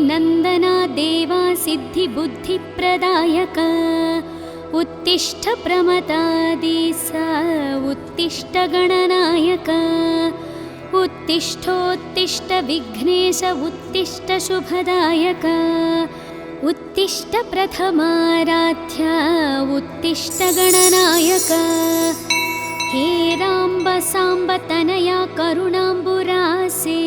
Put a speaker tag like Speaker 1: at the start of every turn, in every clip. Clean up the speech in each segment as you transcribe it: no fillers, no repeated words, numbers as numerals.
Speaker 1: नन्दना देवा सिद्धिबुद्धिप्रदायक उत्तिष्ठ प्रमदादिस उत्तिष्ठ गणनायक उत्तिष्ठोत्तिष्ठ विघ्नेश उत्तिष्ठ शुभदायक उत्तिष्ठ प्रथमाराध्य उत्तिष्ठ गणनायक हे राम्ब साम्ब तनया करुणाम्बुरासे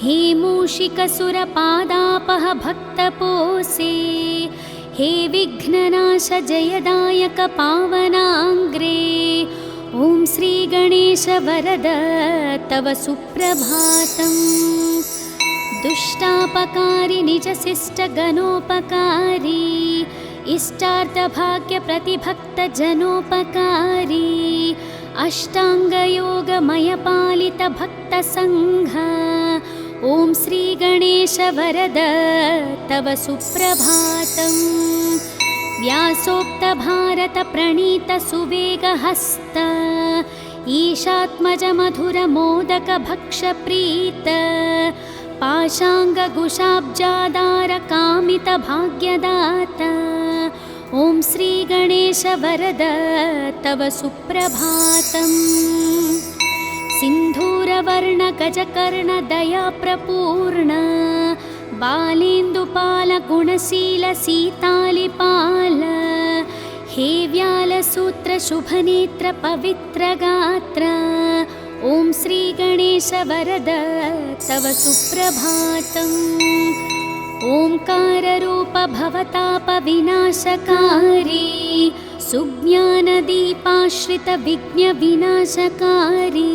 Speaker 1: हे मूषिकसुरपादापह भक्तपोसे हे विघ्ननाश जयदायक पावनाङ्ग्रे ॐ श्री गणेश वरद तव सुप्रभातम् दुष्टापकारी निजशिष्ट गणोपकारी इष्टार्थभाग्य प्रतिभक्त जनोपकारी अष्टांगयोगमय पालित भक्त संघ ॐ श्री गणेश वरद तव सुप्रभातम् व्यासोक्त भारत प्रणीत सुवेगहस्त ईशात्मज मधुर मोदक भक्ष प्रीत पाशाङ्गकुशाब्जादार कामित भाग्यदाता ॐ श्री गणेश वरद तव सुप्रभातम् सिन्धूरवर्ण गजकर्ण दया प्रपूर्ण बालेन्दुपाल गुणशील सीतालिपाल हे व्यालसूत्र शुभनेत्र पवित्र गात्र ॐ श्री गणेश वरद तव सुप्रभातम् ओंकाररूप भवताप विनाशकारी सुज्ञानदीपाश्रित विघ्न विनाशकारी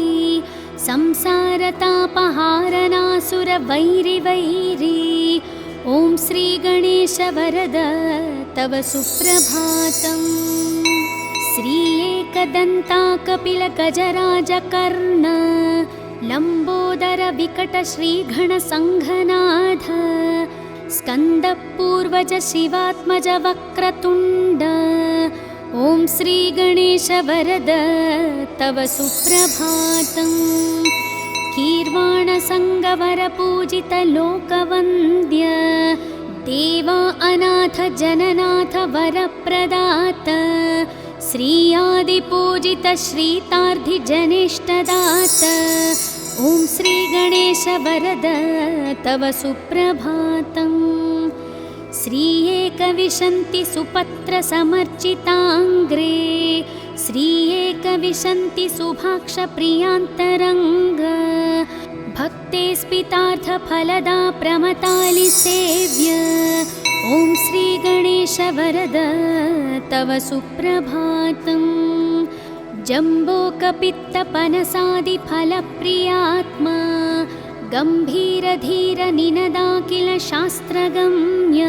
Speaker 1: संसारतापहारनासुर वैरि वैरी ॐ श्री गणेश वरद तव सुप्रभातम् श्री एकदन्ता कपिल गजराज कर्ण लंबोदर विकट श्रीगण संघनाथ स्कंद पूर्वज शिवात्मज वक्रतुंड ॐ श्री गणेश वरद तव सुप्रभातम् कीर्वाण संगवर पूजित लोकवन्द्य देवा अनाथ जननाथ वरप्रदात श्री आदि पूजित श्रीतार्धि जनेष्टदात ॐ श्री गणेश वरद तव सुप्रभातम् श्री एकविंशति सुपत्र समर्चितांग्रे श्री एकविंशति सुभाक्ष प्रियांतरंग भक्ते स्पितार्थ फलदा प्रमतालि सेव्य ॐ श्री गणेश वरद तव सुप्रभातम् जम्बोकपित्त पनसादि फलप्रियात्मा गंभीर धीर निनदाकिल शास्त्रगम्य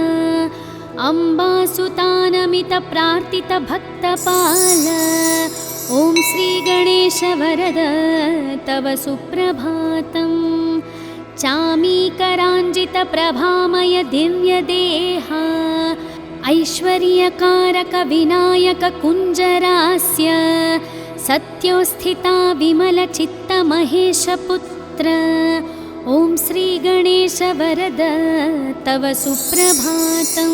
Speaker 1: अम्बासुतानमित प्रार्थित भक्तपाल ॐ श्री गणेश वरद तव सुप्रभातम् चामीकराञ्जित प्रभामय दिव्य देहा ऐश्वर्यकारक विनायक कुञ्जरास्य सत्योस्थिता विमल चित्त महेश पुत्र ॐ श्री गणेश वरद तव सुप्रभातम्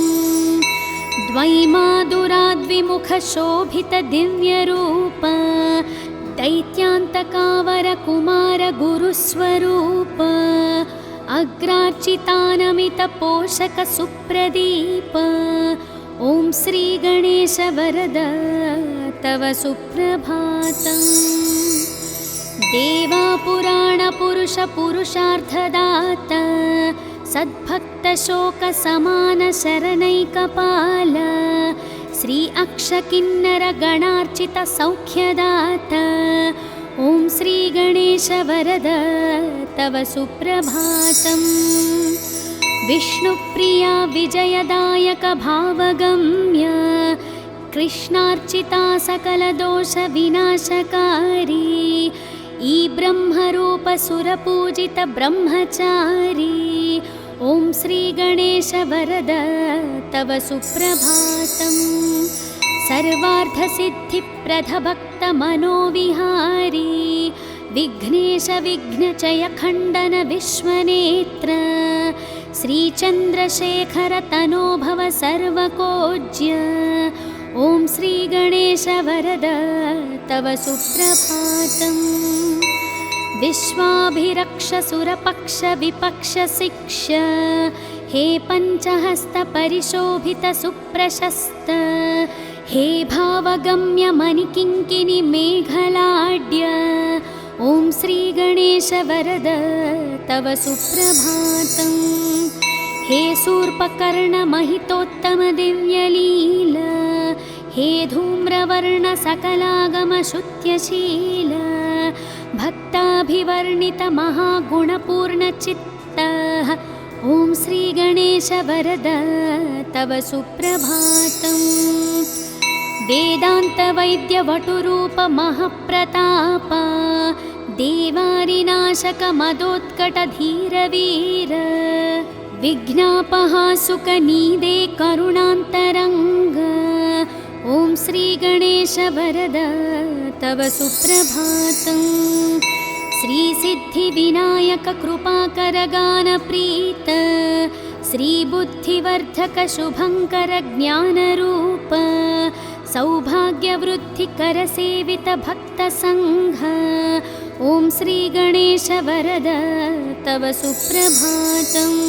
Speaker 1: द्वैमादुराद्विमुख शोभित दिव्य रूप दैत्यान्तकावर कुमार गुरुस्वरूप अग्रार्चितानमित पोषक सुप्रदीप ॐ श्री गणेश वरद तव सुप्रभातम् देवा पुराण पुरुष पुरुषार्थदाता सद्भक्त शोक समान शरणैकपाल श्री अक्षकिन्नर गणार्चित सौख्यदाता ॐ श्री गणेश वरद तव सुप्रभातम् विष्णुप्रिया विजयदायक भावगम्य कृष्णार्चिता सकल दोष विनाशकारी ई ब्रह्मरूप सुरपूजित ब्रह्मचारी ॐ श्री गणेश वरद तव सुप्रभातम् सर्वार्थसिद्धिप्रद भक्त मनोविहारी विघ्नेश विघ्नचय खण्डन विश्वनेत्र श्रीचन्द्रशेखर तनो भव सर्वकोज्य। ॐ श्रीगणेश वरद तव सुप्रभातम्। विश्वाभिरक्ष सुरपक्ष विपक्ष शिक्ष हे पञ्चहस्त परिशोभित सुप्रशस्त हे भावगम्य मणिकिङ्किणि मेघलाड्य। ॐ श्रीगणेश वरद तव सुप्रभातम्। हे शूर्पकर्ण महितोत्तम दिव्यलील हे धूम्रवर्ण सकलागम शुत्यशील भक्ताभिवर्णित महागुणपूर्ण चित्तः। ॐ श्रीगणेश वरद तव सुप्रभातम्। वेदान्त वैद्य वटुरूप महप्रताप देवारिनाशक मदोत्कट धीरवीर विघ्नापहासुकनीदे करुणान्तरङ्ग। ॐ श्रीगणेश वरद तव सुप्रभातम्। श्रीसिद्धिविनायक कृपाकर गानप्रीत श्रीबुद्धिवर्धक शुभङ्कर ज्ञानरूप सौभाग्यवृद्धिकर सेवित भक्तसङ्घ। ॐ श्रीगणेश वरद तव सुप्रभातम्।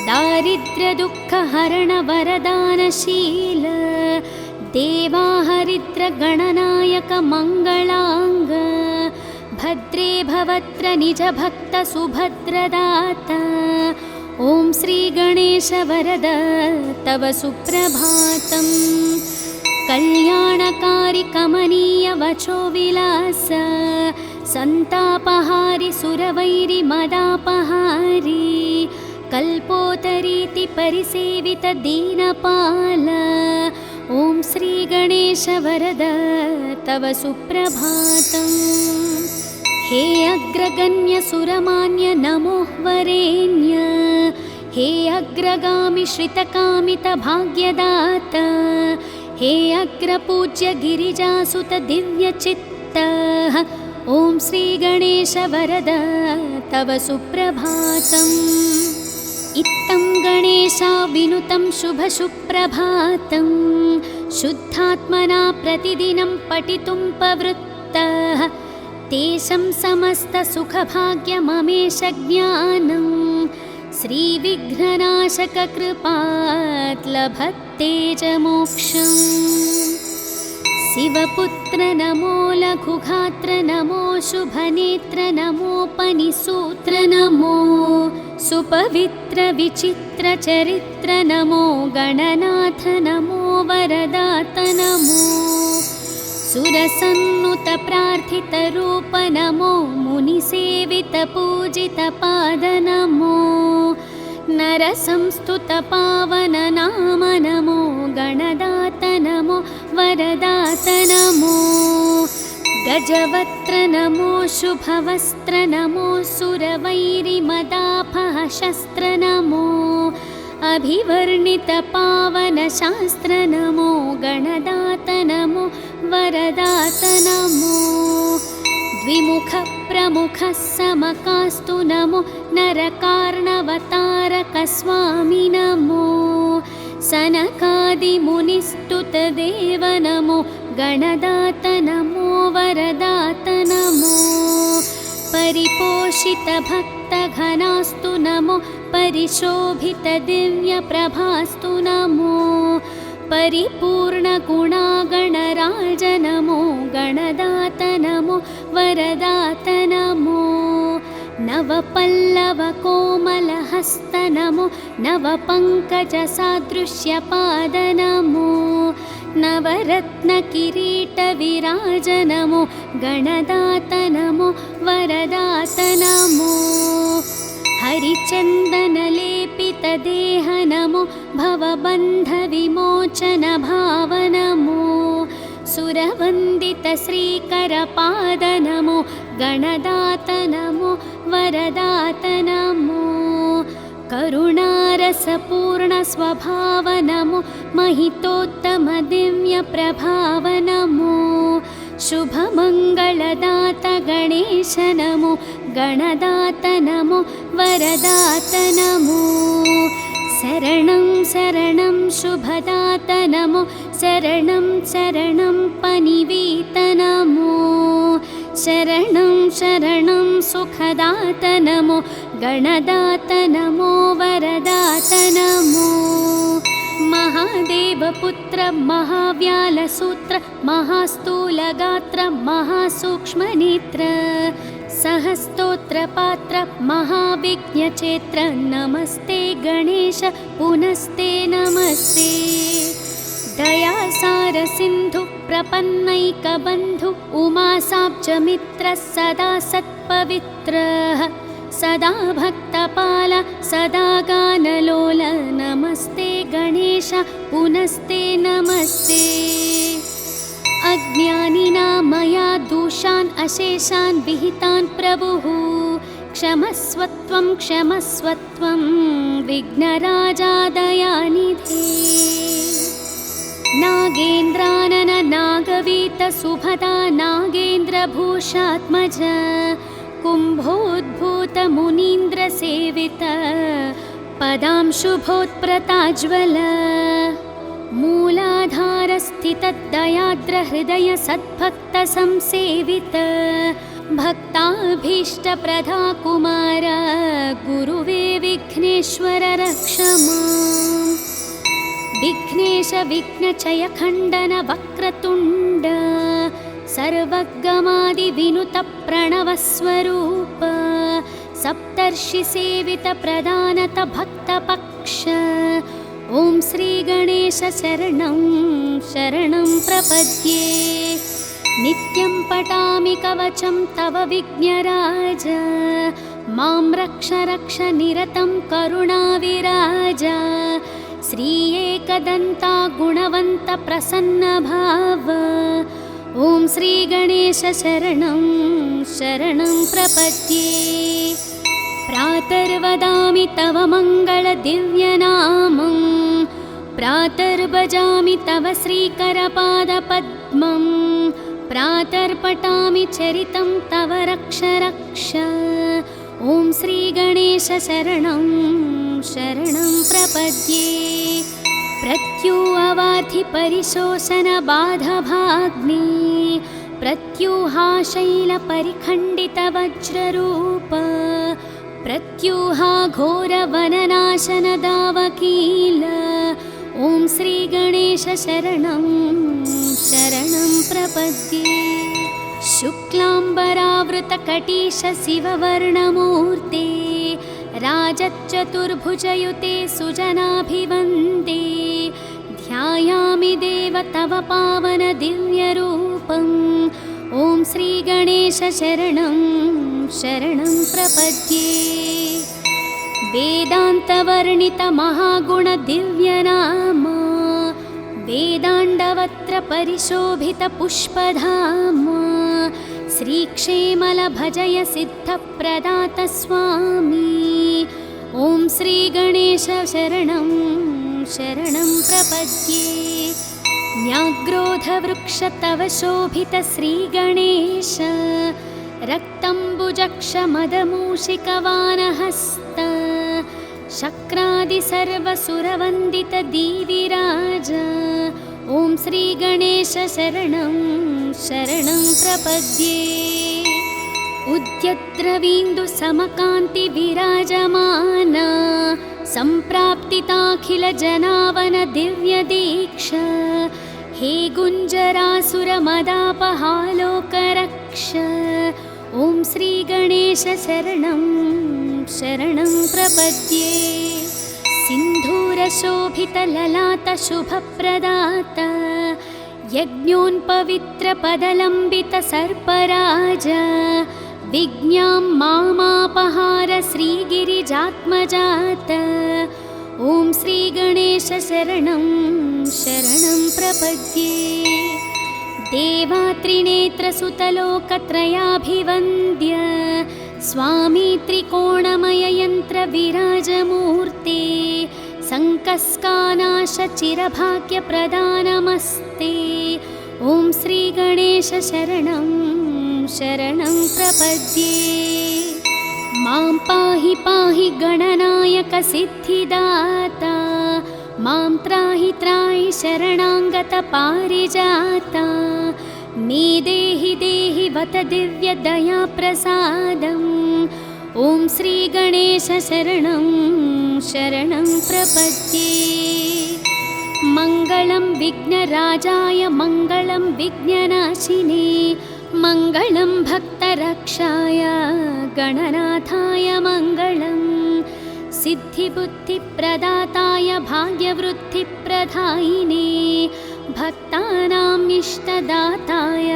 Speaker 1: दारिद्र्यदुःखहरण वरदानशील देवाहरिद्र गणनायक मङ्गलाङ्ग भद्रे भवत्र निज भक्त सुभद्रदाता। ॐ श्रीगणेश वरद तव सुप्रभातम्। कल्याणकारि कमनीय वचो विलास सन्तापहारि सुरवैरि मदापहारि कल्पोतरीति परिसेवित दीनपाल। ॐ श्रीगणेश वरद तव सुप्रभातम्। हे अग्रगण्य सुरमान्य नमो वरेण्य हे अग्रगामि श्रितकामित भाग्यदाता हे अग्रपूज्य गिरिजासुत दिव्यचित्तः। ॐ श्रीगणेश वरद तव सुप्रभातम्। इत्थं गणेशा विनुतं शुभसुप्रभातं शुद्धात्मना प्रतिदिनं पठितुं प्रवृत्तः तेषां समस्तसुखभाग्यममेष ज्ञानं श्रीविघ्ननाशक कृपात् लभते च मोक्षम्। शिवपुत्र नमो लघुगात्र नमो शुभनेत्र नमोपनिसूत्र नमो सुपवित्र विचित्र चरित्र नमो गणनाथ नमो वरदात नमो सुरसन्नुत प्रार्थित रूप नमो मुनिसेवित पूजित पाद नमो नरसंस्तुत पावन नाम नमो गणदात नमो वरदात नमो गजवक्त्र नमो शुभवस्त्र नमो सुरवैरिमदापः शस्त्र नमो अभिवर्णित पावन शास्त्र नमो गणदात नमो वरदात नमो द्विमुख प्रमुख समकास्तु नमो नरकार्णवतारक स्वामी नमो सनकादिमुनिस्तुत देव नमो गणदात नमो वरदात नमो परिपोषित भक्त घनास्तु नमो परिशोभित दिव्य प्रभास्तु नमो परिपूर्ण गुणागणराज नमो गणदात नमो वरदात नमो नवपल्लव कोमलहस्त नमो नवपङ्कजसादृश्यपाद नमो नवरत्न किरीट विराज नमो गणदात नमो वरदात नमो हरिचन्दन लेपित देह नमो भवबन्ध विमोचन भाव नमो सुरवन्दित श्रीकर पाद नमो गणदात नमो वरदात नमो करुणारसपूर्ण स्वभाव नमो महितोत्तम दिव्य प्रभाव नमो शुभमङ्गलदात गणेश नमो गणदात नमो वरदात नमो शरणं शरणं शुभदात नमो शरणं शरणं पनिवीत नमो शरणं शरणं सुखदात नमो गणदात नमो वरदात नमो महादेवपुत्र महाव्यालसूत्र महास्थूलगात्र महासूक्ष्मनेत्र सहस्तोत्रपात्र महाविघ्नचेत्र नमस्ते गणेश पुनस्ते नमस्ते दयासार सिन्धु प्रपन्नैकबन्धु उमासाब्जमित्र सदा सत्पवित्रः सदा भक्तपाल सदा गानलोल नमस्ते गणेश पुनस्ते नमस्ते अज्ञानिना मया दोषान् अशेषान् विहितान् प्रभुः क्षमस्वत्वं विघ्नराजा दयानिधे नागेन्द्रानन नागवीत सुभदा नागेन्द्रभूषात्मज कुम्भोद्भूत मुनीन्द्रसेवित पदांशुभोत्प्रताज्वल मूलाधारस्थितदयाद्रहृदय सद्भक्तसंसेवित भक्ताभीष्टप्रदा कुमार गुरुवे विघ्नेश्वर रक्ष माम् विघ्नेश विघ्नचय खण्डन वक्रतुण्ड सर्वगमादिविनुत प्रणवस्वरूप सप्तर्षिसेवित प्रदानत भक्तपक्ष ॐ श्रीगणेश शरणं शरणं प्रपद्ये नित्यं पठामि कवचं तव विघ्नराज मां रक्ष रक्ष निरतं करुणाविराज श्री एकदन्ता गुणवन्त प्रसन्नभाव ॐ श्रीगणेश शरणं शरणं प्रपद्ये प्रातर्वदामि तव मङ्गलदिव्यनामं प्रातर्भजामि तव श्रीकरपादपद्मं प्रातर्पठामि चरितं तव रक्ष रक्ष ॐ श्रीगणेश शरणं शरणं प्रपद्ये प्रत्यूहवार्धि परिशोषणबाधभाग्नि प्रत्यूहाशैलपरिखण्डितवज्ररूप प्रत्यूहा घोरवननाशनदावकील ॐ श्रीगणेश शरणं शरणं प्रपद्ये शुक्लाम्बरावृतकटीश शिववर्णमूर्ते राजच्चतुर्भुजयुते सुजनाभिवन्दे ध्यायामि देव तव पावन दिव्यरूपम् ॐ श्रीगणेश शरणं शरणं प्रपद्ये वेदान्तवर्णित महागुण दिव्यनाम वेदाण्डवत्र परिशोभित पुष्पधाम श्रीक्षेमल भजय सिद्धप्रदात स्वामी ॐ श्रीगणेश शरणं शरणं प्रपद्ये न्याग्रोधवृक्ष तव शोभित श्रीगणेश रक्तम्बुजक्षमदमूषिकवानहस्त शक्रादिसर्वसुरवन्दित दीविराज ॐ श्रीगणेश शरणं शरणं प्रपद्ये उद्यद्रवीन्दु समकान्ति विराजमान सम्प्राप्तिताखिल जनावन दिव्य दीक्षा हे गुञ्जरासुरमदापहालोकरक्ष ॐ श्रीगणेश शरणं शरणं प्रपद्ये सिन्धूरशोभितललाटशुभप्रदात यज्ञोन्पवित्रपदलम्बितसर्पराज विज्ञां मामापहार श्रीगिरिजात्मजात ॐ श्रीगणेश शरणं शरणं प्रपद्ये देवात्रिनेत्रसुतलोकत्रयाभिवन्द्य स्वामी त्रिकोणमययन्त्रविराजमूर्ते सङ्कस्कानाशचिरभाग्यप्रदानमस्ते ॐ श्रीगणेश शरणं शरणं प्रपद्ये मां पाहि पाहि गणनायक सिद्धिदाता मां त्राहि त्राहि शरणागत पारिजाता मे देहि देहि वत दिव्य दया प्रसादम् ॐ श्री गणेश शरणं शरणं प्रपद्ये मङ्गलं विघ्नराजाय मङ्गलं विघ्ननाशिने मङ्गलं भक्तरक्षाय गणनाथाय मङ्गलम् सिद्धिबुद्धिप्रदाताय भाग्यवृद्धिप्रदायिने भक्तानाम् इष्टदाताय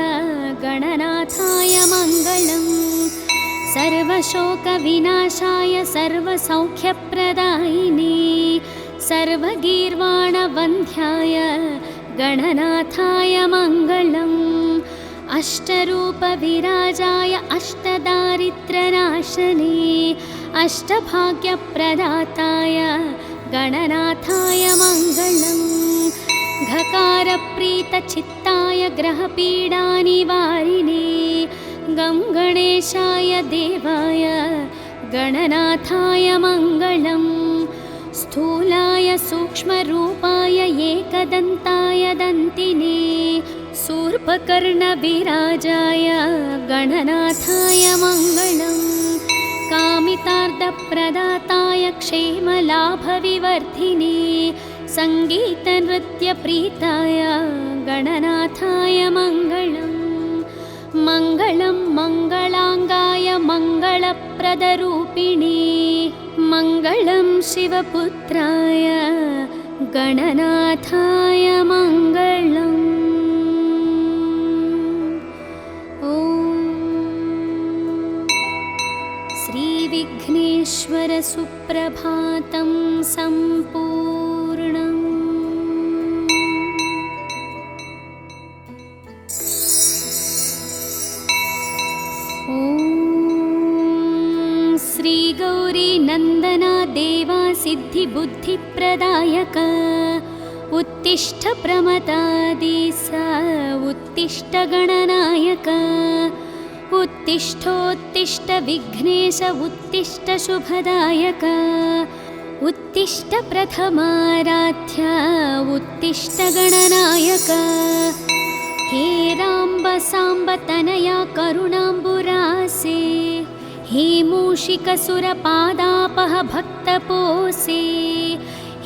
Speaker 1: गणनाथाय मङ्गलम् सर्वशोकविनाशाय सर्वसौख्यप्रदायिने सर्वगीर्वाणवन्ध्याय गणनाथाय मङ्गलम् अष्टरूपविराजाय अष्टदारिद्र्यनाशने अष्टभाग्यप्रदाताय गणनाथाय मङ्गलम् घकारप्रीतचित्ताय ग्रहपीडानिवारिणे गं गणेशाय देवाय गणनाथाय मङ्गलम् स्थूलाय सूक्ष्मरूपाय एकदन्ताय दन्तिने शूर्पकर्णविराजाय गणनाथाय मङ्गलम् कामितार्थप्रदाताय क्षेमलाभविवर्धिने सङ्गीतनृत्यप्रीताय गणनाथाय मङ्गलम् मङ्गलं मङ्गलाङ्गाय मङ्गलप्रदरूपिणे मङ्गलं शिवपुत्राय गणनाथाय मङ्गलम् ॐ श्रीविघ्नेश्वर सुप्रभातं सम्पूर्णम् श्रीगौरी नन्दना देवा सिद्धिबुद्धिप्रदायक उत्तिष्ठ प्रमदादिस उत्तिष्ठ गणनायक उत्तिष्ठोत्तिष्ठ विघ्नेश उत्तिष्ठ शुभदायक उत्तिष्ठ प्रथमाराध्य उत्तिष्ठ गणनायक हे राम्ब साम्ब तनया करुणाम्बुरासे हे मूषिकसुरपादापह भक्तपोषे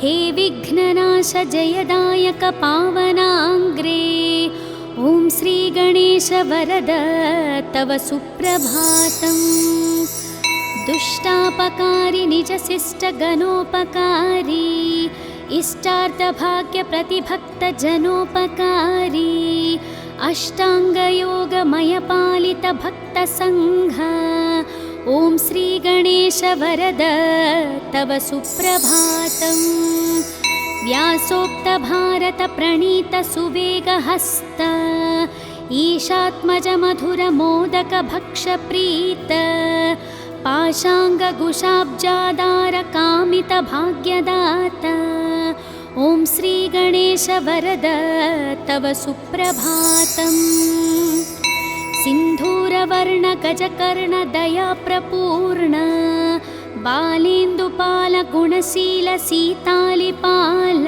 Speaker 1: हे विघ्ननाश जयदायक पावनाङ्ग्रे ॐ श्रीगणेश वरद तव सुप्रभातम् दुष्टापकारी निजशिष्टगणोपकारी इष्टार्थभाग्यप्रतिभक्तजनोपकारी अष्टाङ्गयोगमयपालितभक्तसङ्घ ॐ श्रीगणेश वरद तव सुप्रभातम् व्यासोक्तभारतप्रणीतसुवेगहस्त ईशात्मजमधुरमोदकभक्षप्रीत पाशाङ्गकुशाब्जादारकामितभाग्यदाता ॐ श्रीगणेश वरद तव सुप्रभातम् सिन्धूरवर्णगजकर्णदयाप्रपूर्ण बालेन्दुपालगुणशीलसीतालिपाल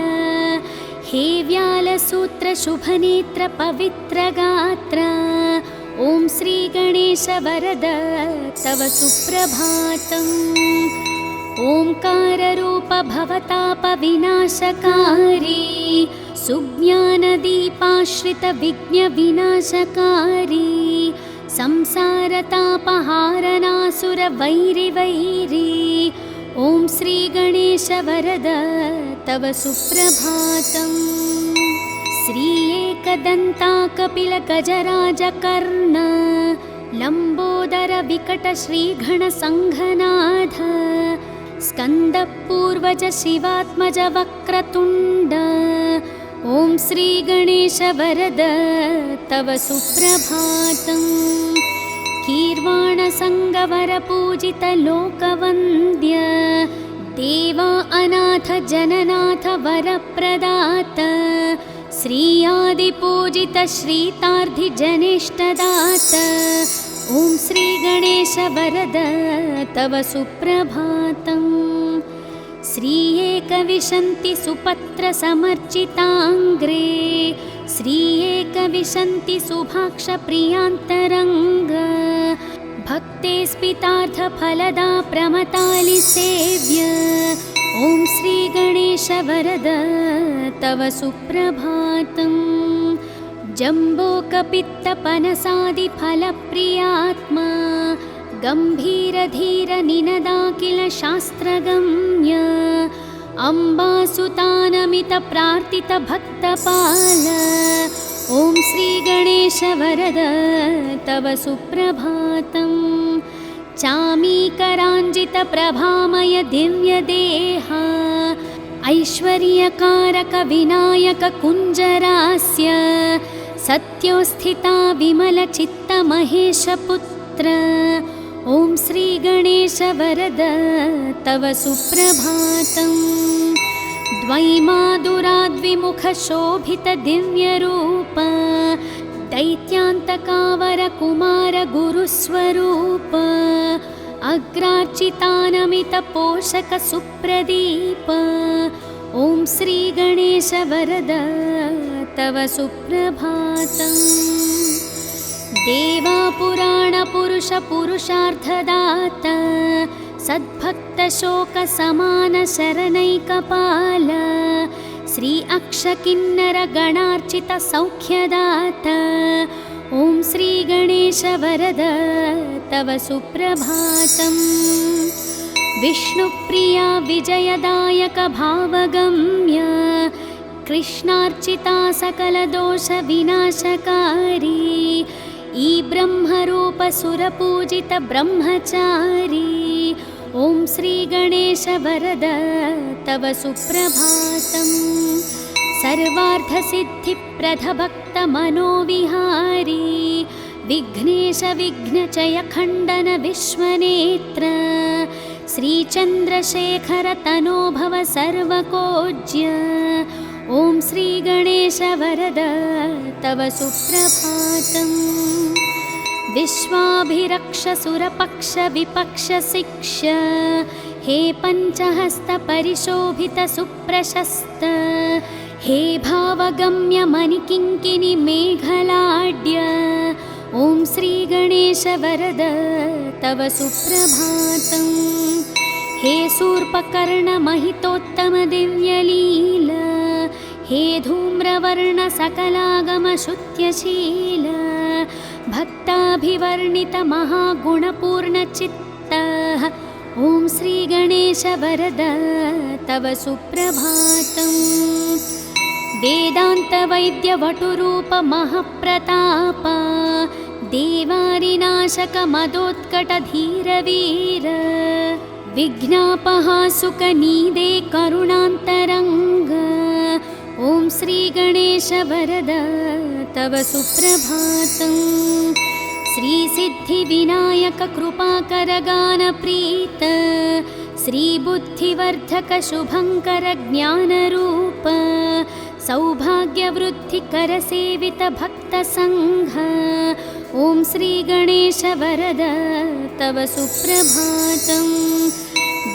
Speaker 1: हे व्यालसूत्रशुभनेत्रपवित्रगात्र ॐ श्रीगणेश वरद तव सुप्रभातम् ओंकाररूप भवतापविनाशकारी सुज्ञानदीपाश्रितविघ्नविनाशकारी संसारतापहारनासुरवैरिवैरी ॐ श्रीगणेश वरद तव सुप्रभातम् श्री एकदन्ता कपिलगजराजकर्ण लम्बोदर विकट श्रीगणसङ्घनाथ स्कन्दपूर्वज शिवात्मज वक्रतुण्ड ॐ श्रीगणेश वरद तव सुप्रभातम् कीर्वाणसङ्गवरपूजित लोकवन्द्य देवा अनाथ जननाथ वरप्रदात श्री आदिपूजित श्रीतार्धिजनेष्टदात ॐ श्रीगणेश वरद तव सुप्रभातम्। श्री एकविशन्ति सुपत्र समर्चिताङ्ग्रे, श्री एकविशन्ति सुभाक्ष प्रियान्तरङ्ग, भक्ते स्पितार्थ फलदा प्रमतालि सेव्य। ॐ श्रीगणेश वरद तव सुप्रभातम्। जम्बोकपित्तपनसादिफलप्रियात्मा, गम्भीरधीर निनदाखिल शास्त्रगम्य, अम्बासुतानमित प्रार्थित भक्तपाल। ॐ श्रीगणेश वरद तव सुप्रभातम्। चामीकराञ्जित प्रभामय दिव्यदेहा, ऐश्वर्यकारक विनायक कुञ्जरास्य, सत्योस्थिता विमलचित्त महेशपुत्र। ॐ श्रीगणेश वरद तव सुप्रभातम्। द्वैमादुराद्विमुख शोभित दिव्यरूप, दैत्यान्तकावर कुमार गुरुस्वरूप, अग्रार्चितानमित पोषक सुप्रदीप। ॐ श्रीगणेश वरद तव सुप्रभातम्। देवापुराण पुरुष पुरुषार्थदाता, सद्भक्त शोक समान शरणैकपाल, श्री अक्षकिन्नर गणार्चित सौख्यदाता। ॐ श्रीगणेश वरद तव सुप्रभातम्। विष्णुप्रिया विजयदायक भावगम्य, कृष्णार्चिता सकलदोष विनाशकारी, ई ब्रह्मरूप सुरपूजित ब्रह्मचारी। ॐ श्रीगणेश वरद तव सुप्रभातम्। सर्वार्थसिद्धिप्रद भक्त मनोविहारी, विघ्नेश विघ्नचय खण्डन विश्वनेत्र, श्रीचन्द्रशेखर तनो भव सर्वकोज्य। ॐ श्रीगणेश वरद तव सुप्रभातम्। विश्वाभिरक्ष सुरपक्ष विपक्ष शिक्ष, हे पञ्चहस्त परिशोभित सुप्रशस्त, हे भावगम्य मणिकिङ्किणि मेघलाड्य। ॐ श्रीगणेश वरद तव सुप्रभातम्। हे शूर्पकर्ण महितोत्तम दिव्यलील, हे धूम्रवर्ण सकलागम शुत्यशील, भक्ताभिवर्णित महागुणपूर्ण चित्त। ॐ श्रीगणेश वरद तव सुप्रभातम्। वेदान्त वैद्य वटुरूप महप्रताप, देवारिनाशक मदोत्कट धीरवीर, विघ्नापहासुकनीदे करुणान्तरङ्ग। ॐ श्रीगणेश वरद तव सुप्रभातम्। श्रीसिद्धिविनायक कृपाकर गानप्रीत, श्रीबुद्धिवर्धक शुभङ्कर ज्ञानरूप, सौभाग्यवृद्धिकर सेवित भक्तसङ्घ। ॐ श्रीगणेश वरद तव सुप्रभातम्।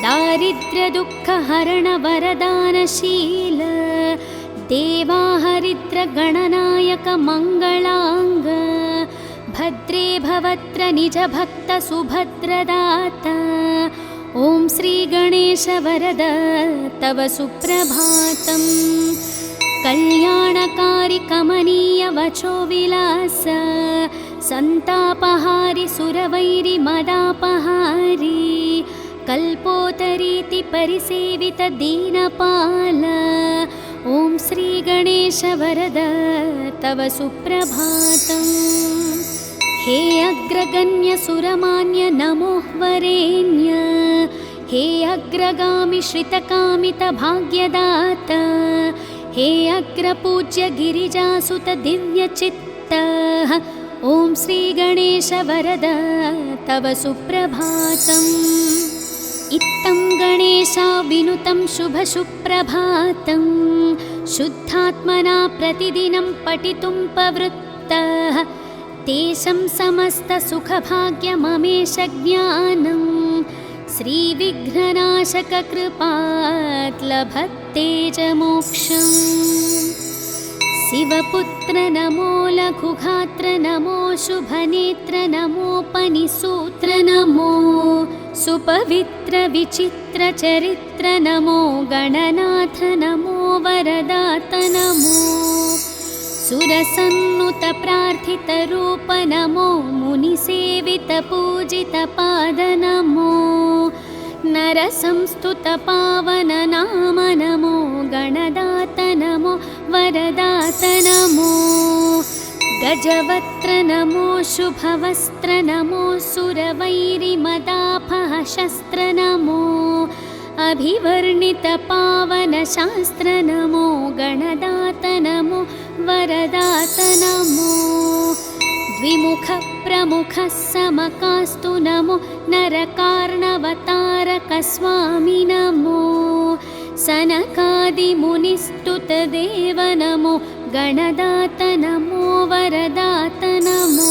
Speaker 1: दारिद्र्यदुःखहरण वरदानशील, देवाहरिद्र गणनायक मङ्गलाङ्ग, भद्रे भवत्र निज भक्त सुभद्रदाता। ॐ श्रीगणेश वरद तव सुप्रभातम्। कल्याणकारि कमनीय वचो विलास, सन्तापहारि सुरवैरि मदापहारी, कल्पोतरीति परिसेवित दीनपाल। ॐ श्रीगणेश वरद तव सुप्रभातम्। हे अग्रगण्य सुरमान्य नमोः वरेण्य, हे अग्रगामि श्रितकामित भाग्यदाता, हे अग्रपूज्य गिरिजासुत दिव्यचित्त। ॐ श्रीगणेश वरद तव सुप्रभातम्। इत्थं गणेशा विनुतं शुभसुप्रभातं, शुद्धात्मना प्रतिदिनं पठितुं प्रवृत्तः, तेषं समस्तसुखभाग्यममेष ज्ञानं श्रीविघ्ननाशककृपात् लभते च मोक्षम्। शिवपुत्र नमो लघुगात्र नमो शुभनेत्र नमोपनिसूत्र नमो सुपवित्र विचित्र चरित्र नमो गणनाथ नमो वरदात नमो सुरसन्नुत प्रार्थितरूप नमो मुनिसेवित पूजित पाद नमो नरसंस्तुत पावन नाम नमो गणदात नमो वरदात नमो गजवक्त्र नमो शुभवस्त्र नमो सुरवैरिमदापह शस्त्र नमो अभिवर्णित पावन शास्त्र नमो गणदात नमो वरदात नमो द्विमुख प्रमुख समकास्तु नमो नरकार्णवतारक स्वामी नमो सनकादिमुनिस्तुत देव नमो गणदात नमो वरदात नमो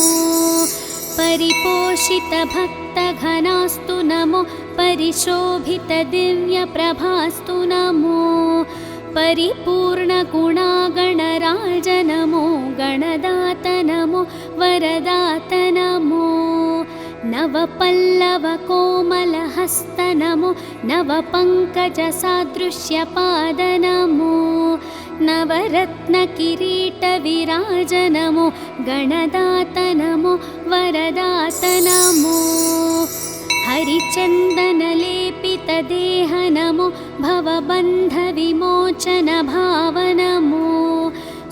Speaker 1: परिपोषित भक्तघनास्तु नमो परिशोभित दिव्यप्रभास्तु नमो परिपूर्णगुणागणराज नमो गणदात नमो वरदात नमो नवपल्लवकोमलहस्त नमो नवपङ्कजसादृश्यपाद नमो नवरत्नकिरीटविराज नमो गणदात नमो वरदात नमो हरिचन्दनलेपितदेह नमो भवबन्धविमोचन भाव नमो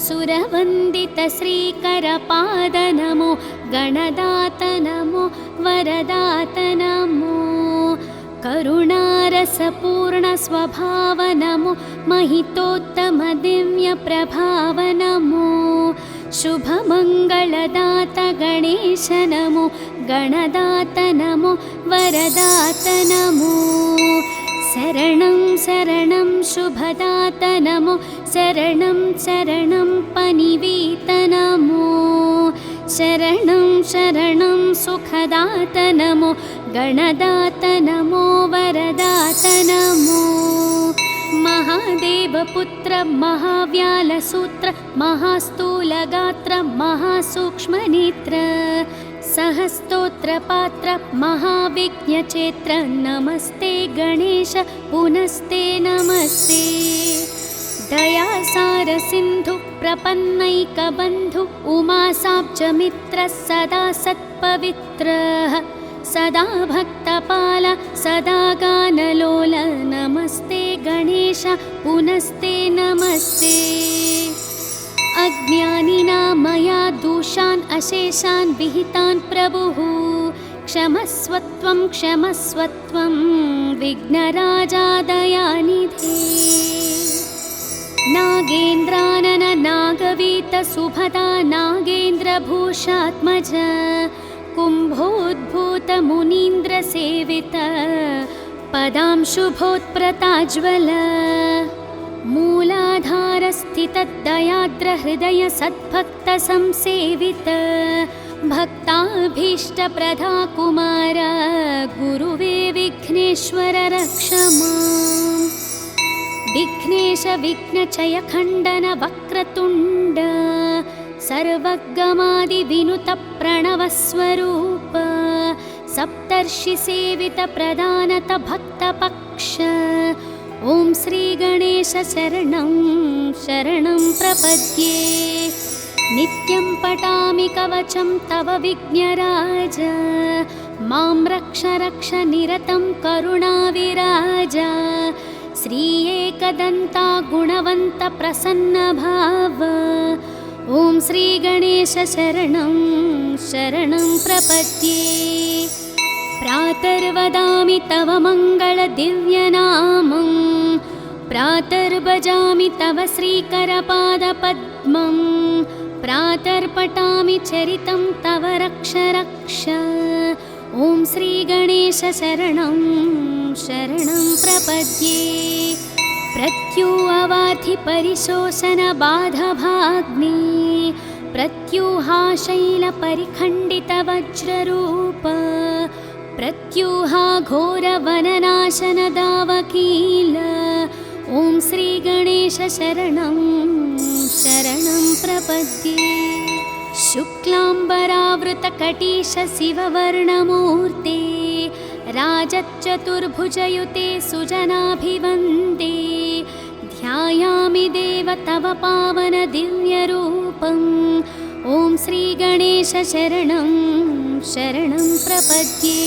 Speaker 1: सुरवन्दित श्रीकरपाद नमो गणदात नमो वरदात नमो करुणारसपूर्ण स्वभाव नमो महितोत्तम दिव्यप्रभाव नमो शुभमङ्गलदात गणेश नमो गणदात नमो वरदात नमो शरणं शरणं शुभदात नमो शरणं शरणं पनिवीत नमो शरणं शरणं सुखदात नमो गणदात नमो वरदात नमो महादेवपुत्र महाव्यालसूत्र महास्थूलगात्र महासूक्ष्मनेत्र सहस्तोत्रपात्र महाविघ्नचेत्र नमस्ते गणेश पुनस्ते नमस्ते दयासार सिन्धु प्रपन्नैकबन्धु उमासाब्जमित्र सदा सत्पवित्रः सदा भक्तपाल सदा गानलोल नमस्ते गणेश पुनस्ते नमस्ते अज्ञानिना मया दोषान् अशेषान् विहितान् प्रभुः क्षमस्वत्वं विघ्नराजा दयानिधे नागेन्द्रानन नागवीत सुभदा नागेन्द्रभूषात्मज कुम्भोद्भूत मुनीन्द्र सेवित पदांशुभोत्प्रताज्वल मूलाधारस्थितदयाद्र हृदय सद्भक्त संसेवित भक्ताभीष्टप्रदा कुमार गुरुवे विघ्नेश्वर रक्ष माम् विघ्नेश विघ्नचय खण्डन वक्रतुण्ड सर्वगमादिविनुत प्रणवस्वरूप सप्तर्षिसेवित प्रदानत भक्तपक्ष ॐ श्रीगणेश शरणं शरणं प्रपद्ये नित्यं पठामि कवचं तव विघ्नराज मां रक्ष रक्ष निरतं करुणाविराज श्री एकदन्ता गुणवन्त प्रसन्न भाव ॐ श्रीगणेश शरणं शरणं प्रपद्ये प्रातर्वदामि तव मङ्गलदिव्यनामं प्रातर्भजामि तव श्रीकरपादपद्मं प्रातर्पठामि चरितं तव रक्ष रक्ष ॐ श्रीगणेश शरणं शरणं प्रपद्ये प्रत्युवार्थि परिशोषण बाधभाग्ने प्रत्यूहाशैलपरिखण्डितवज्ररूप प्रत्यूहा घोरवननाशनदावकील ॐ श्रीगणेश शरणं शरणं प्रपद्ये। शुक्लाम्बरावृतकटीश शिववर्णमूर्ते राजच्चतुर्भुजयुते सुजनाभिवन्दे ध्यायामि देव तव पावन दिव्यरूपम् ॐ श्रीगणेश शरणं शरणं प्रपद्ये।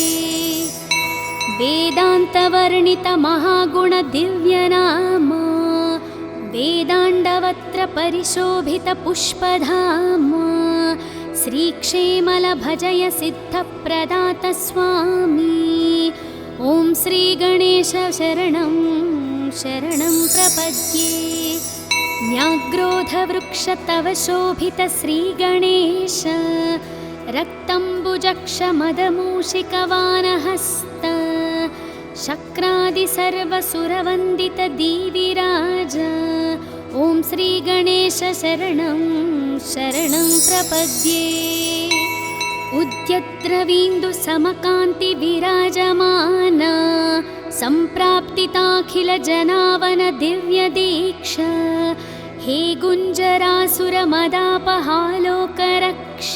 Speaker 1: वेदान्तवर्णितमहागुणदिव्यनाम वेदाण्डवत्र परिशोभितपुष्पधाम श्रीक्षेमलभजय सिद्धप्रदात स्वामी ॐ श्रीगणेश शरणं शरणं प्रपद्ये। न्याग्रोधवृक्ष तव शोभित श्रीगणेश रक्तम्बुजक्षमदमूषिकवानहस्त शक्रादि सर्वसुरवन्दित दीविराज ॐ श्रीगणेश शरणं शरणं प्रपद्ये। उद्यद्रवीन्दु समकान्ति विराजमान सम्प्राप्तिताखिल जनावन दिव्य दीक्षा हे गुञ्जरासुरमदापहालोकरक्ष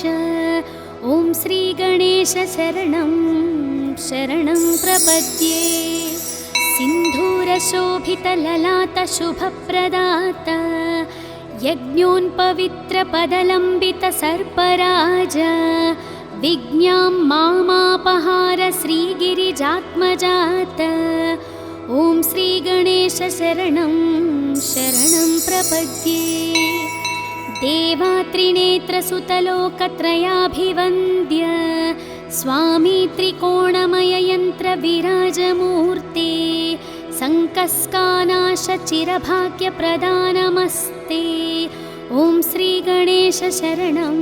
Speaker 1: ॐ श्रीगणेश शरणं शरणं प्रपद्ये। सिन्धूरशोभितललाटशुभप्रदात यज्ञोन्पवित्रपदलम्बितसर्पराज विज्ञां मामापहार श्रीगिरिजात्मजात ॐ श्रीगणेश शरणं शरणं प्रपद्ये। देवात्रिनेत्रसुतलोकत्रयाभिवन्द्य स्वामी त्रिकोणमययन्त्रविराजमूर्ते सङ्कस्कानाशचिरभाग्यप्रदानमस्ते ॐ श्रीगणेश शरणं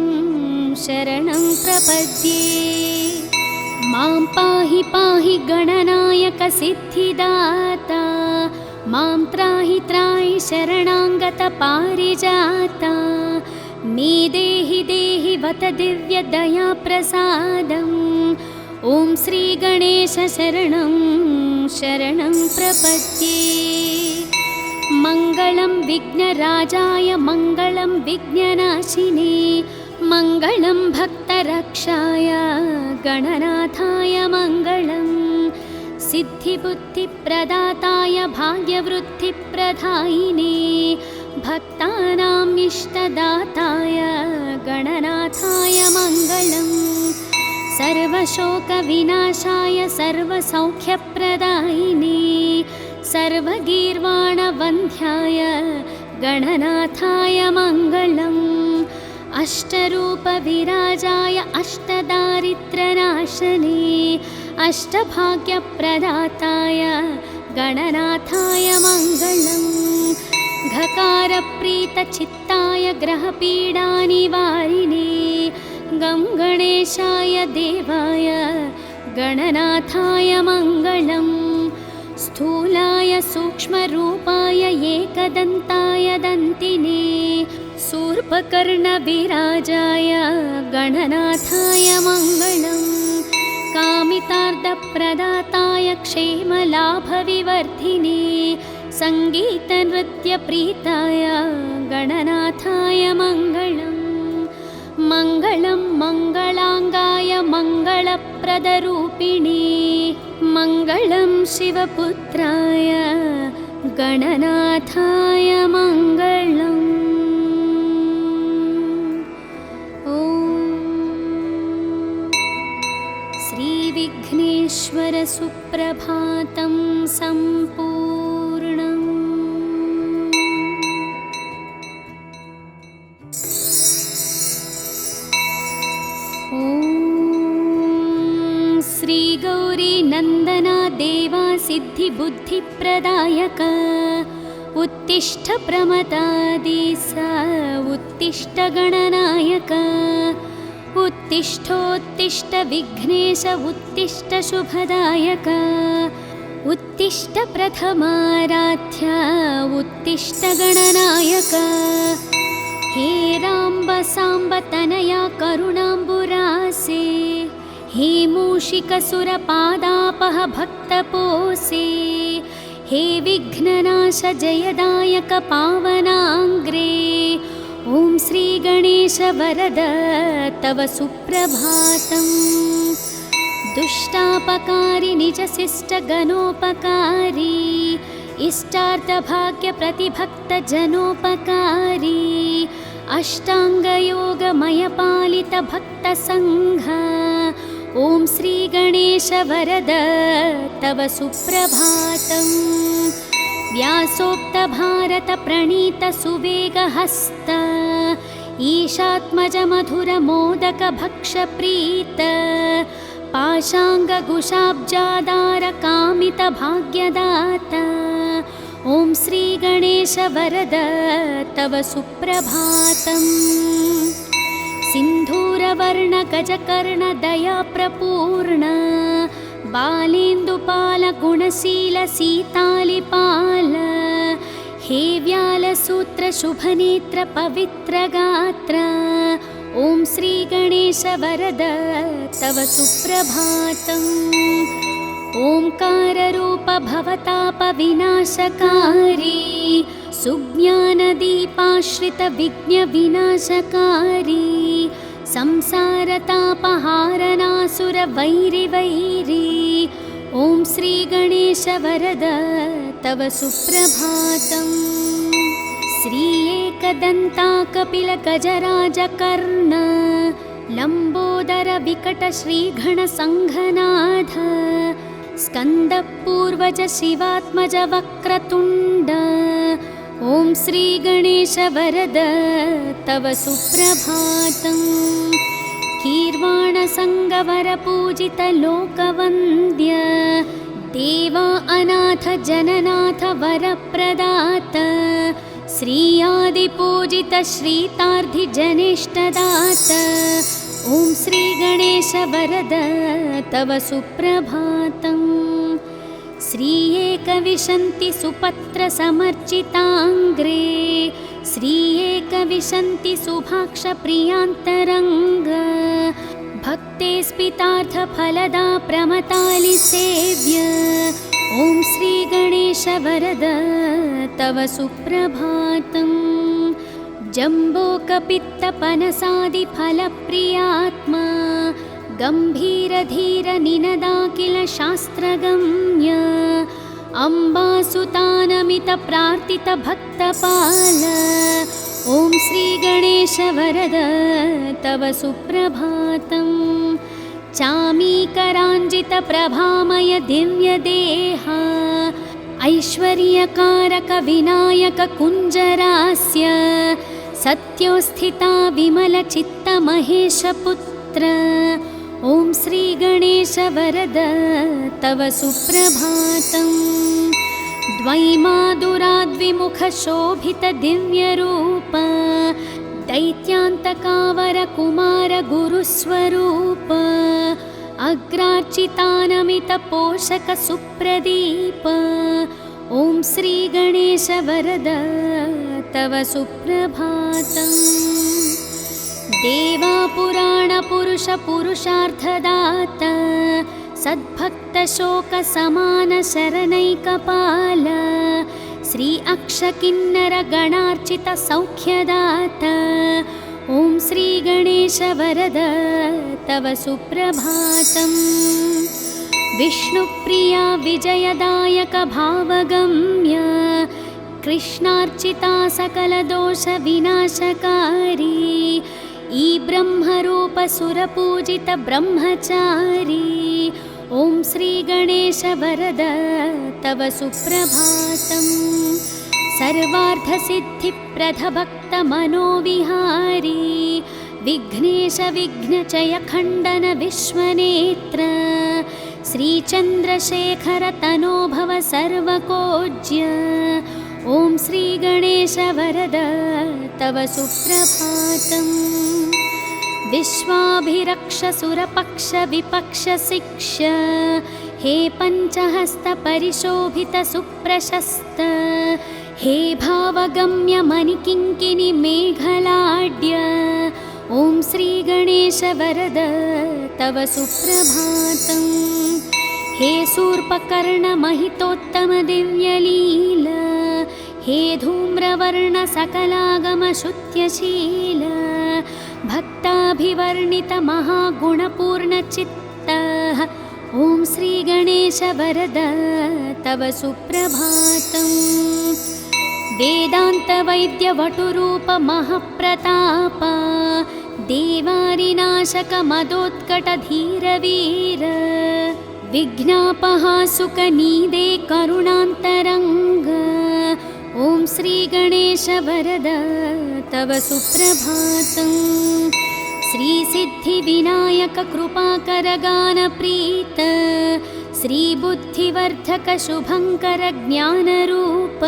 Speaker 1: शरणं प्रपद्ये। मां पाहि पाहि गणनायक सिद्धिदाता मां त्राहि त्राहि शरणागत पारिजाता मे देहि देहि वत दिव्यदयाप्रसादम् ॐ श्रीगणेश शरणं शरणं प्रपद्ये। मङ्गलं विघ्नराजाय मङ्गलं विघ्ननाशिने मङ्गलं भक्तरक्षाय गणनाथाय मङ्गलं सिद्धिबुद्धिप्रदाताय भाग्यवृद्धिप्रदायिने भक्तानाम् इष्टदाताय गणनाथाय मङ्गलम् सर्वशोकविनाशाय सर्वसौख्यप्रदायिने सर्वगीर्वाणवन्ध्याय गणनाथाय मङ्गलम् अष्टरूपविराजाय अष्टदारिद्र्यनाशने अष्टभाग्यप्रदाताय गणनाथाय मङ्गलम् घकारप्रीतचित्ताय ग्रहपीडानिवारिणे गं गणेशाय देवाय गणनाथाय मङ्गलम् स्थूलाय सूक्ष्मरूपाय एकदन्ताय दन्तिने शूर्पकर्णविराजाय गणनाथाय मङ्गलम् कामितार्थप्रदाताय क्षेमलाभविवर्धिने सङ्गीतनृत्यप्रीताय गणनाथाय मङ्गलम् मङ्गलं मङ्गलाङ्गाय मङ्गलप्रदरूपिणे मङ्गलं शिवपुत्राय गणनाथाय मङ्गलम् ॐ श्रीविघ्नेश्वर सुप्रभातं सम्पूर्णम्। श्रीगौरी नन्दना देवा सिद्धिबुद्धिप्रदायक उत्तिष्ठ प्रमदादिस उत्तिष्ठ गणनायक उत्तिष्ठोत्तिष्ठ विघ्नेश उत्तिष्ठ शुभदायक उत्तिष्ठ प्रथमाराध्य उत्तिष्ठ गणनायक हे राम्ब साम्ब तनया करुणाम्बुरासे, हे मूषिकसुरपादापह भक्तपोसे, हे विघ्ननाश जयदायक पावनाङ्ग्रे, ॐ श्रीगणेश वरद तव सुप्रभातम्। दुष्टापकारी निजशिष्टगणोपकारी, इष्टार्थभाग्यप्रतिभक्तजनोपकारी, अष्टाङ्गयोगमयपालितभक्तसङ्घ, ॐ श्रीगणेश वरद तव सुप्रभातम्। व्यासोक्तभारतप्रणीतसुवेगहस्त, ईशात्मजमधुरमोदकभक्षप्रीत, पाशाङ्गकुशाब्जादारकामितभाग्यदाता, ॐ श्रीगणेश वरद तव सुप्रभातम्। सिन्धूरवर्णगजकर्णदयाप्रपूर्ण, बालेन्दुपालगुणशीलसीतालिपाल, हे व्यालसूत्रशुभनेत्रपवित्रगात्र, ॐ श्रीगणेश वरद तव सुप्रभातम्। ओङ्काररूप भवतापविनाशकारी, सुज्ञानदीपाश्रितविघ्नविनाशकारी, संसारतापहारनासुरवैरिवैरी, ॐ श्रीगणेश वरद तव सुप्रभातम्। श्री एकदन्ता कपिलगजराजकर्ण, लम्बोदर विकटश्रीघणसङ्घनाथ, स्कन्दपूर्वज शिवात्मज वक्रतुण्ड, ॐ श्रीगणेश वरद तव सुप्रभातम्। कीर्वाणसङ्गवरपूजितलोकवन्द्य, देवा अनाथ जननाथ वरप्रदात, श्रीयादिपूजित श्रीतार्धिजनेष्टदात, ॐ श्रीगणेश वरद तव सुप्रभातम्। श्री एकविंशति सुपत्रसमर्चिताङ्ग्रे, श्री एकविंशति सुभाक्षप्रियान्तरङ्ग, भक्ते स्पितार्थफलदा प्रमतालिसेव्य, ॐ श्रीगणेश वरद तव सुप्रभातम्। जम्बोकपित्तपनसादिफलप्रियात्मा, गम्भीरधीरनिनदाखिल शास्त्रगम्य, अम्बासुतानमितप्रार्थितभक्तपाल, ॐ श्रीगणेश वरद तव सुप्रभातम्। चामीकराञ्जितप्रभामय दिव्यदेहा, ऐश्वर्यकारक विनायक कुञ्जरास्य, सत्योस्थिता विमलचित्तमहेशपुत्र, ॐ श्रीगणेश वरद तव सुप्रभातम्। द्वैमादुराद्विमुखशोभितदिव्यरूप, दैत्यान्तकावरकुमार गुरुस्वरूप, अग्रार्चितानमितपोषकसुप्रदीप, ॐ श्रीगणेश वरद तव सुप्रभातम्। देवापुराणपुरुष पुरुषार्थदाता, सद्भक्तशोकसमानशरणैकपाल, श्री अक्षकिन्नरगणार्चितसौख्यदाता, ॐ श्रीगणेश वरद तव सुप्रभातम्। विष्णुप्रिया विजयदायक भावगम्य, कृष्णार्चिता सकलदोषविनाशकारी, ब्रह्मरूप सुरपूजित ब्रह्मचारी, ॐ श्रीगणेश वरद तव सुप्रभातम्। सर्वार्थसिद्धिप्रदभक्तमनोविहारी, विघ्नेश विघ्नचय खण्डन विश्वनेत्र, श्रीचन्द्रशेखर तनोभव सर्वकोज्य, ॐ श्रीगणेश वरद तव सुप्रभातम्। विश्वाभिरक्ष सुरपक्ष विपक्ष शिक्ष, हे पञ्चहस्त परिशोभित सुप्रशस्त, हे भावगम्य मणिकिङ्किणि मेघलाड्य ॐ श्रीगणेश वरद तव सुप्रभातम्। हे शूर्पकर्ण महितोत्तम दिव्यलील हे धूम्रवर्ण सकलागम शुद्ध्यशील भक्ताभिवर्णित महागुणपूर्णचित्त ॐ श्रीगणेश वरद तव सुप्रभातम्। वेदान्तवैद्यवटुरूप महप्रताप देवारिनाशक मदोत्कटधीरवीर विघ्नापहासुकनीदे करुणान्तरङ्ग ॐ श्रीगणेश वरद तव सुप्रभातम्। श्रीसिद्धिविनायक कृपाकर गानप्रीत श्रीबुद्धिवर्धक शुभङ्कर ज्ञानरूप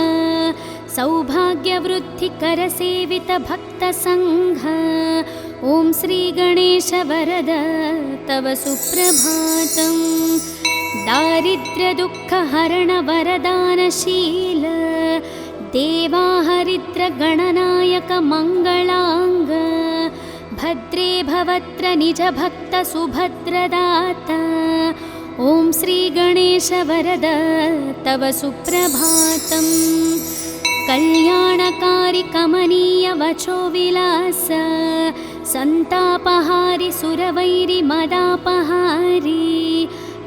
Speaker 1: सौभाग्यवृद्धिकर सेवित भक्तसङ्घ ॐ श्रीगणेश वरद तव सुप्रभातम्। दारिद्र्यदुःखहरण वरदानशील देवाहरिद्र गणनायक मङ्गलाङ्ग भद्रे भवत्र निज भक्त सुभद्रदाता ॐ श्रीगणेश वरद तव सुप्रभातम्। कल्याणकारि कमनीय वचो विलास सन्तापहारि सुरवैरि मदापहारि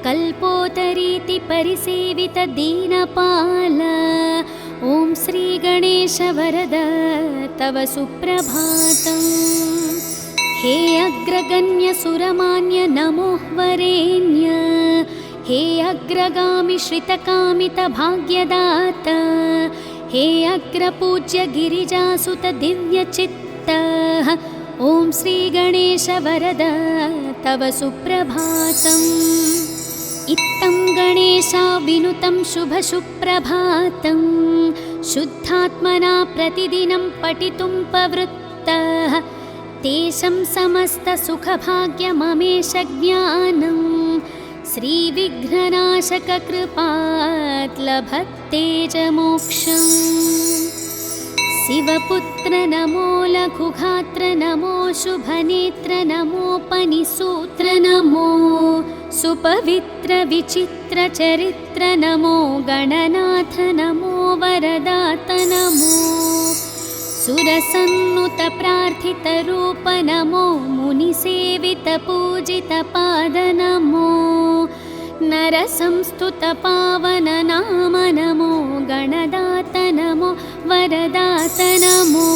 Speaker 1: कल्पोतरीति परिसेवित दीनपाल ॐ श्रीगणेश वरद तव सुप्रभातम्। हे अग्रगण्य सुरमान्य नमो वरेण्य हे अग्रगामि श्रितकामित भाग्यदाता हे अग्रपूज्य गिरिजासुत दिव्यचित्त ॐ श्रीगणेश वरद तव सुप्रभातम्। इत्थं गणेशा विनुतं शुभसुप्रभातं शुद्धात्मना प्रतिदिनं पठितुं प्रवृत्तः तेषां समस्तसुखभाग्यममेष ज्ञानं श्रीविघ्ननाशक कृपात् लभते च मोक्षम्। शिवपुत्र नमो लघुघात्र नमो शुभनेत्र नमोपनिसूत्र नमो सुपवित्र विचित्र चरित्र नमो गणनाथ नमो वरदात नमो सुरसन्नुत प्रार्थित रूप नमो मुनिसेवित पूजित पाद नमो नरसंस्तुत पावन नाम नमो गणदात नमो वरदात नमो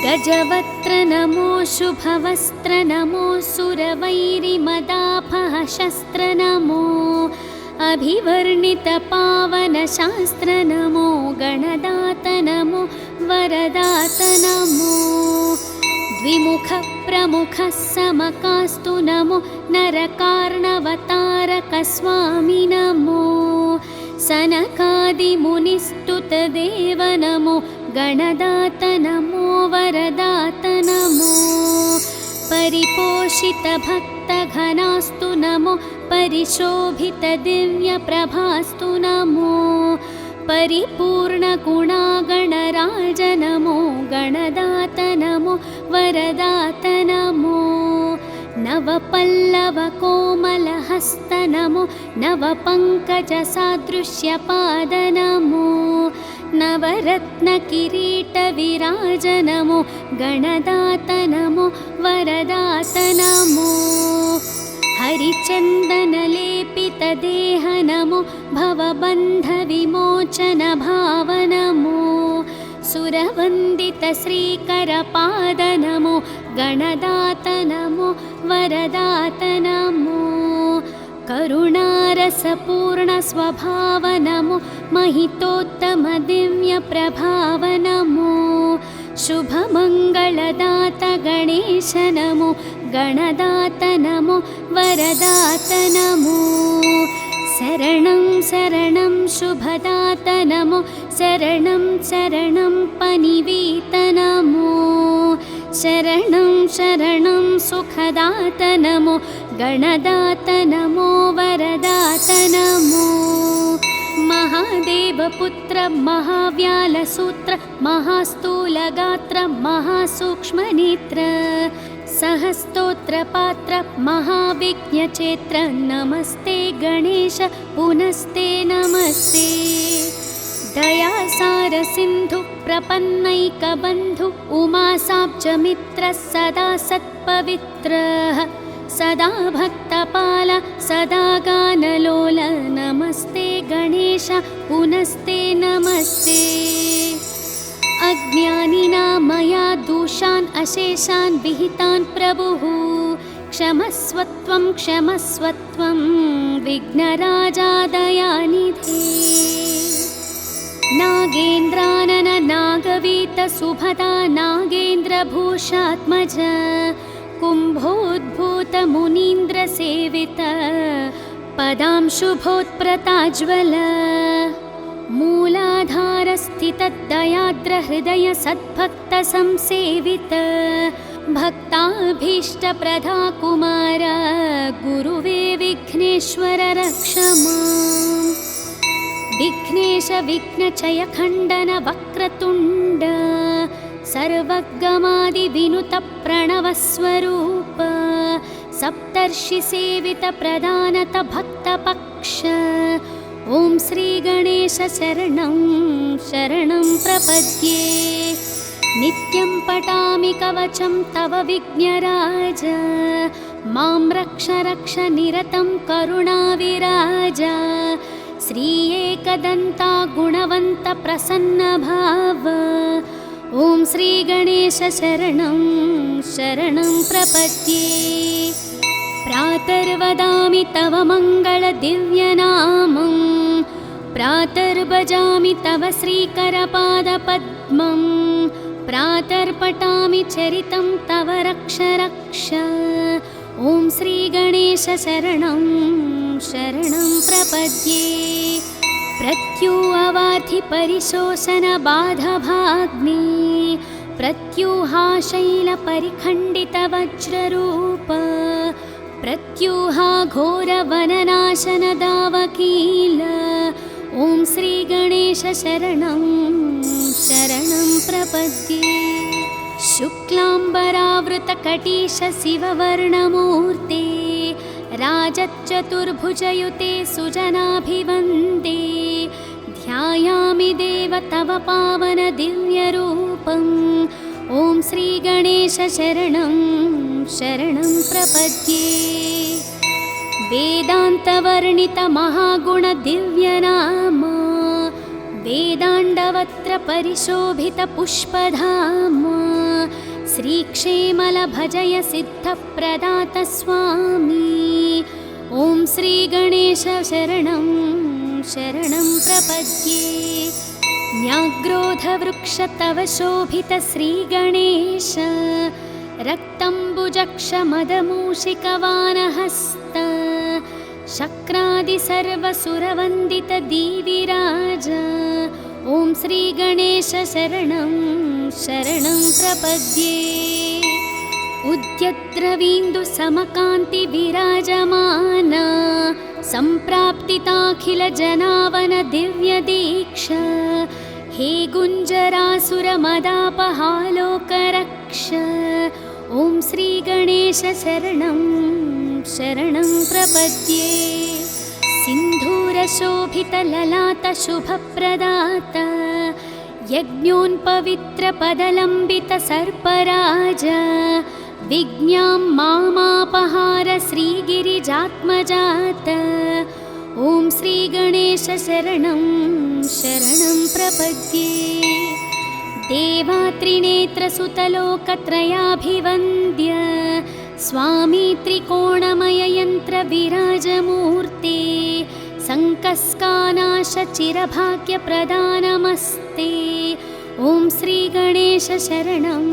Speaker 1: गजवक्त्र नमो शुभवस्त्र नमो सुरवैरिमदापह शस्त्र नमो अभिवर्णित पावन शास्त्र नमो गणदात नमो वरदात नमो द्विमुख प्रमुख समकास्तु नमो नरकार्णवतारक स्वामी नमो सनकादिमुनिस्तुत देव नमो गणदात नमो वरदात नमो परिपोषित भक्त घनास्तु नमो परिशोभित दिव्य प्रभास्तु नमो परिपूर्ण गुणागणराज नमो गणदात नमो वरदात नमो नवपल्लव कोमलहस्त नमो नवपङ्कजसादृश्यपाद नमो नवरत्न किरीट विराज नमो गणदात नमो वरदात नमो हरिचन्दन लेपित देह नमो भवबन्ध विमोचन भाव नमो सुरवन्दित श्रीकर पाद नमो गणदात नमो वरदात नमो करुणारसपूर्ण स्वभाव नमो महितोत्तम दिव्य प्रभाव नमो शुभमङ्गलदात गणेश नमो गणदात नमो वरदात नमो शरणं शरणं शुभदात नमो शरणं शरणं पनिवीत नमो शरणं शरणं सुखदात नमो गणदात नमो वरदात नमो महान महादेवपुत्र महाव्यालसूत्र महास्थूलगात्र महासूक्ष्मनेत्र सहस्तोत्रपात्र महाविज्ञचेत्र नमस्ते गणेश पुनस्ते नमस्ते दयासार सिन्धु प्रपन्नैकबन्धु उमासाब्जमित्र सदा सत्पवित्रः सदा भक्तपाल सदा गानलोल नमस्ते गणेश पुनस्ते नमस्ते अज्ञानिना मया दोषान् अशेषान् विहितान् प्रभुः क्षमस्वत्वं विघ्नराजा दयानिधे नागेन्द्रानन नागवीत सुभदा नागेन्द्रभूषात्मज कुम्भोद्भूत मुनीन्द्रसेवित पदांशुभोत्प्रताज्वल मूलाधारस्थितदयाद्रहृदय सद्भक्तसंसेवित भक्ताभीष्टप्रदा कुमार गुरुवे विघ्नेश्वर रक्ष माम् विघ्नेश विघ्नचय खण्डन वक्रतुण्ड सर्वगमादिविनुत प्रणवस्वरूप सप्तर्षिसेवित प्रदानत भक्तपक्ष ॐ श्रीगणेश शरणं शरणं प्रपद्ये नित्यं पठामि कवचं तव विघ्नराज मां रक्ष रक्ष निरतं करुणाविराज श्री एकदन्ता गुणवन्त प्रसन्नभाव ॐ श्रीगणेश शरणं शरणं प्रपद्ये प्रातर्वदामि तव मङ्गलदिव्यनामं प्रातर्भजामि तव श्रीकरपादपद्मं प्रातर्पठामि चरितं तव रक्ष रक्ष ॐ श्रीगणेश शरणं शरणं प्रपद्ये प्रत्यूहवार्धि परिशोषणबाधभाग्ने प्रत्यूहाशैलपरिखण्डितवज्ररूप प्रत्यूहा घोरवननाशनदावकील ॐ श्रीगणेश शरणं शरणं प्रपद्ये शुक्लाम्बरावृतकटीश शिववर्णमूर्ते राजच्चतुर्भुजयुते सुजनाभिवन्दे ध्यायामि देव तव पावन दिव्यरूपम् ॐ श्रीगणेश शरणं शरणं प्रपद्ये वेदान्तवर्णित महागुण दिव्यनाम वेदाण्डवत्र परिशोभित पुष्पधाम श्रीक्षेमल भजय सिद्धप्रदात स्वामी ॐ श्रीगणेश शरणं शरणं प्रपद्ये न्याग्रोधवृक्ष तव शोभित श्रीगणेश रक्तम्बुजक्षमदमूषिकवानहस्त शक्रादि सर्वसुरवन्दित दीविराज ॐ श्रीगणेश शरणं शरणं प्रपद्ये उद्यद्रवीन्दु समकान्ति विराजमान सम्प्राप्तिताखिल जनावन दिव्य दीक्षा हे गुञ्जरासुरमदापहालोकरक्ष ॐ श्रीगणेश शरणं शरणं प्रपद्ये सिन्धूरशोभितललाट शुभप्रदात यज्ञोन्पवित्रपदलम्बित सर्पराज विज्ञां मामापहार श्रीगिरिजात्मजात ॐ श्रीगणेश शरणं शरणं प्रपद्ये देवात्रिनेत्रसुतलोकत्रयाभिवन्द्य स्वामी त्रिकोणमययन्त्रविराजमूर्ते सङ्कस्कानाशचिरभाग्यप्रदानमस्ते ॐ श्रीगणेश शरणं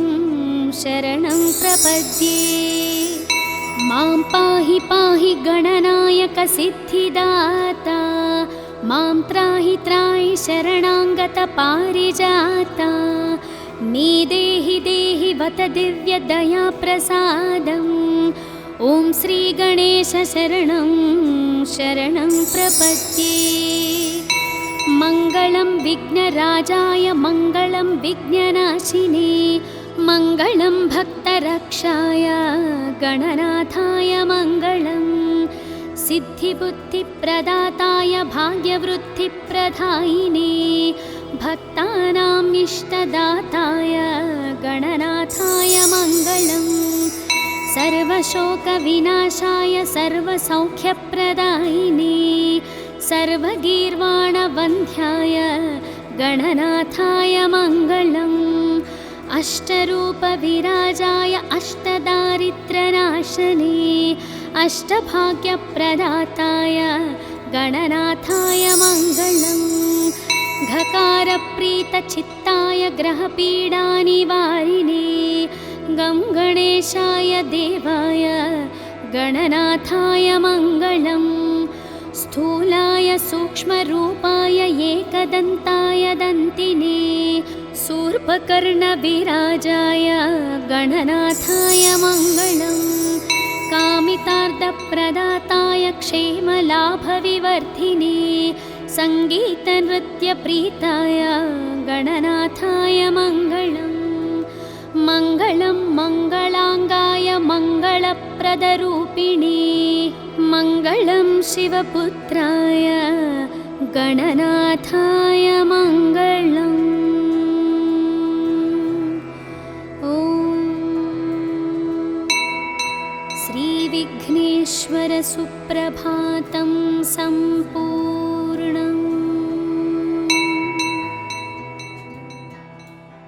Speaker 1: शरणं प्रपद्ये मां पाहि पाहि गणनायक सिद्धिदाता मां त्राहि त्राहि शरणागत पारिजाता मे देहि देहि वत दिव्य दया प्रसादम् ॐ श्रीगणेश शरणं शरणं प्रपद्ये मङ्गलं विघ्नराजाय मङ्गलं विघ्ननाशिने मङ्गलं भक्तरक्षाय गणनाथाय मङ्गलं सिद्धिबुद्धिप्रदाताय भाग्यवृद्धिप्रदायिने भक्तानाम् इष्टदाताय गणनाथाय मङ्गलम् सर्वशोकविनाशाय सर्वसौख्यप्रदायिने सर्वगीर्वाणवन्ध्याय गणनाथाय मङ्गलम् अष्टरूपविराजाय अष्टदारिद्र्यनाशने अष्टभाग्यप्रदाताय गणनाथाय मङ्गलम् घकारप्रीतचित्ताय ग्रहपीडानिवारिणे गं गणेशाय देवाय गणनाथाय मङ्गलम् स्थूलाय सूक्ष्मरूपाय एकदन्ताय दन्तिने शूर्पकर्णविराजाय गणनाथाय मङ्गलम् कामितार्थप्रदाताय क्षेमलाभविवर्धिने सङ्गीतनृत्यप्रीताय गणनाथाय मङ्गलम् मङ्गलं मङ्गलाङ्गाय मङ्गलप्रदरूपिणे मङ्गलं शिवपुत्राय गणनाथाय मङ्गलम् ॐ श्रीविघ्नेश्वर सुप्रभातं सम्पूर्णम्।